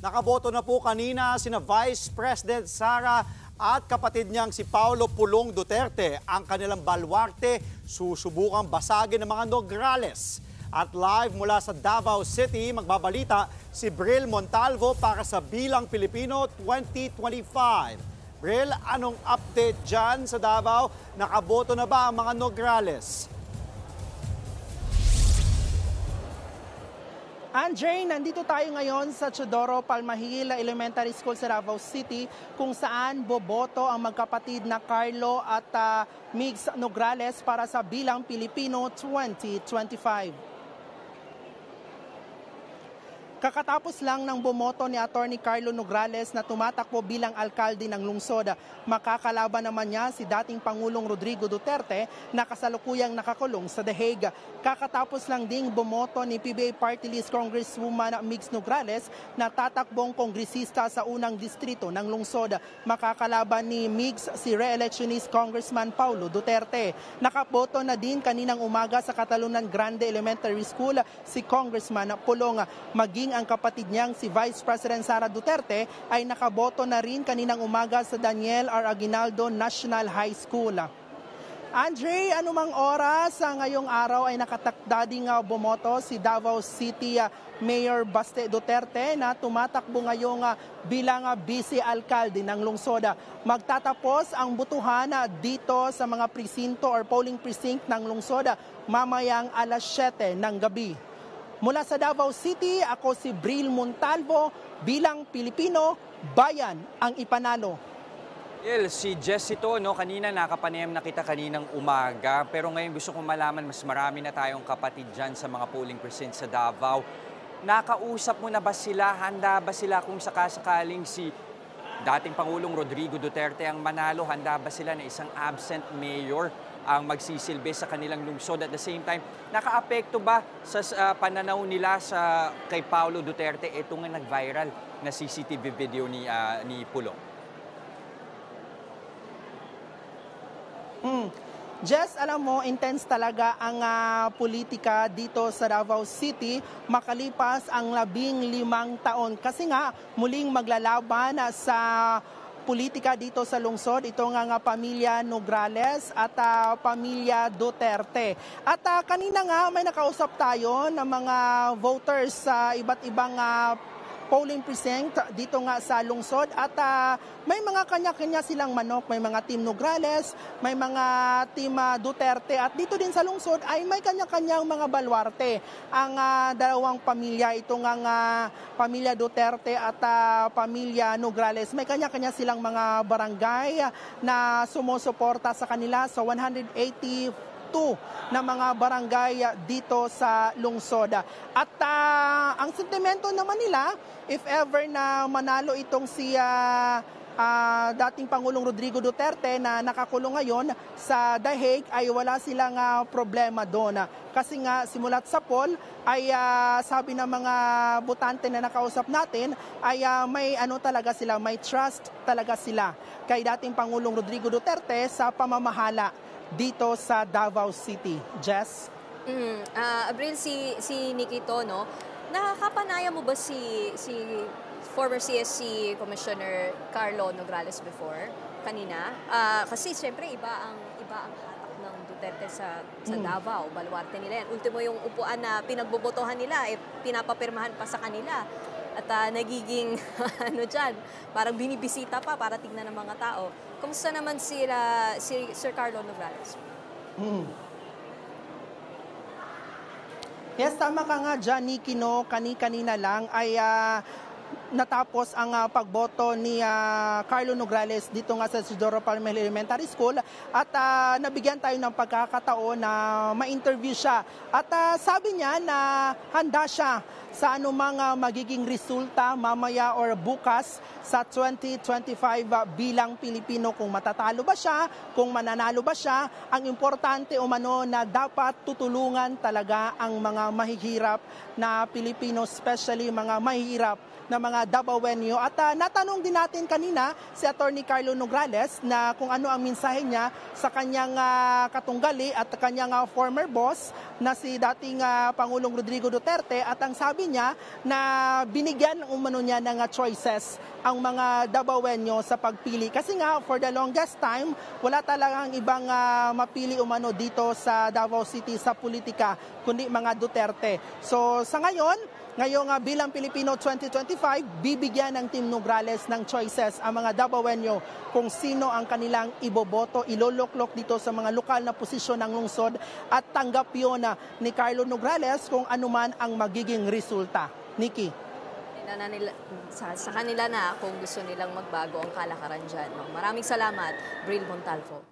Nakaboto na po kanina sina Vice President Sara at kapatid niyang si Paulo Pulong Duterte. Ang kanilang baluarte susubukang basagin ng mga Nograles. At live mula sa Davao City, magbabalita si Bril Montalvo para sa Bilang Pilipino 2025. Bril, anong update dyan sa Davao? Nakaboto na ba ang mga Nograles? Andre, nandito tayo ngayon sa Teodoro Palmahil Elementary School sa Davao City kung saan boboto ang magkapatid na Carlo at Migs Nograles para sa Bilang Pilipino 2025. Kakatapos lang ng bumoto ni Atty. Carlo Nograles na tumatakbo bilang alkalde ng lungsod. Makakalaban naman niya si dating Pangulong Rodrigo Duterte na kasalukuyang nakakulong sa The Hague. Kakatapos lang ding bumoto ni PBA Party List Congresswoman Migs Nograles na tatakbong kongresista sa unang distrito ng lungsod. Makakalaban ni Migs si re-electionist Congressman Paulo Duterte. Nakaboto na din kaninang umaga sa Catalunan Grande Elementary School si Congressman Pulong. Maging ang kapatid niyang si Vice President Sara Duterte ay nakaboto na rin kaninang umaga sa Daniel R. Aguinaldo National High School. Andre, anumang oras ngayong araw ay nakatakda ding bumoto si Davao City Mayor Baste Duterte na tumatakbo ngayong bilang vice alkalde ng lungsod. Magtatapos ang butuhan dito sa mga presinto or polling precinct ng lungsod mamayang alas 7 ng gabi. Mula sa Davao City, ako si Bril Montalvo, Bilang Pilipino, bayan ang ipanalo. Si Jess ito, kanina nakapanayam na kita kaninang umaga, pero ngayon gusto kong malaman mas marami na tayong kapatid dyan sa mga polling precinct sa Davao. Nakausap mo na ba sila? Handa ba sila kung sakasakaling si dating Pangulong Rodrigo Duterte ang manalo? Handa ba sila na isang absent mayor ang magsisilbi sa kanilang lungsod? At the same time, nakaapekto ba sa pananaw nila sa kay Paulo Duterte itong nag-viral na CCTV video ni Pulong? Jess, alam mo, intense talaga ang politika dito sa Davao City makalipas ang 15 taon. Kasi nga, muling maglalaban sa politika dito sa lungsod, ito nga pamilya Nograles at pamilya Duterte. At kanina nga may nakausap tayo ng mga voters sa iba't ibang polling precinct dito nga sa lungsod at may mga kanya-kanya silang manok, may mga team Nograles, may mga team Duterte at dito din sa lungsod ay may kanya-kanyang mga baluarte. Ang dalawang pamilya, itong pamilya Duterte at pamilya Nograles, may kanya-kanya silang mga barangay na sumusuporta sa kanila sa 182 na mga barangay dito sa lungsod. At ang sentimento naman nila, if ever na manalo itong si dating Pangulong Rodrigo Duterte na nakakulong ngayon sa The Hague, ay wala silang problema doon. Kasi nga simulat sa poll ay sabi ng mga botante na nakausap natin ay may talaga sila, may trust talaga sila kay dating Pangulong Rodrigo Duterte sa pamamahala dito sa Davao City. Jess? Abril, si Nikito, nakakapanaya mo ba si former CSC Commissioner Carlo Nograles before, kanina? Kasi siyempre iba ang hatak ng Duterte sa Davao, baluarte nila yan. Ultimo yung upuan na pinagbobotohan nila, pinapapirmahan pa sa kanila. At nagiging, parang binibisita pa para tignan ng mga tao. Kumusta naman si Sir Carlo Nograles? Yes, tama ka nga dyan, Nikki, kanina lang ay natapos ang pagboto ni Carlo Nograles dito nga sa Teodoro Palmahil Elementary School at nabigyan tayo ng pagkakataon na ma-interview siya. At sabi niya na handa siya sa anumang magiging resulta mamaya or bukas sa 2025 bilang Pilipino, kung matatalo ba siya, kung mananalo ba siya. Ang importante umano na dapat tutulungan talaga ang mga mahihirap na Pilipino, especially mga mahihirap na mga Davaoenyo. At natanong din natin kanina si Atty. Carlo Nograles na kung ano ang mensahe niya sa kanyang katunggali at kanyang former boss na si dating Pangulong Rodrigo Duterte. At ang sabi sinabi niya na binigyan umano niya ng choices ang mga Davaoenyo sa pagpili. Kasi nga, for the longest time, wala talagang ibang mapili umano dito sa Davao City sa politika, kundi mga Duterte. So sa ngayong bilang Pilipino 2025, bibigyan ng Team Nograles ng choices ang mga Davaoenyo kung sino ang kanilang iboboto, iloloklok dito sa mga lokal na posisyon ng lungsod at tanggap yun ni Carlo Nograles kung anuman ang magiging resulta. Nikki. Sa kanila na kung gusto nilang magbago ang kalakaran dyan. No? Maraming salamat, Bril Montalvo.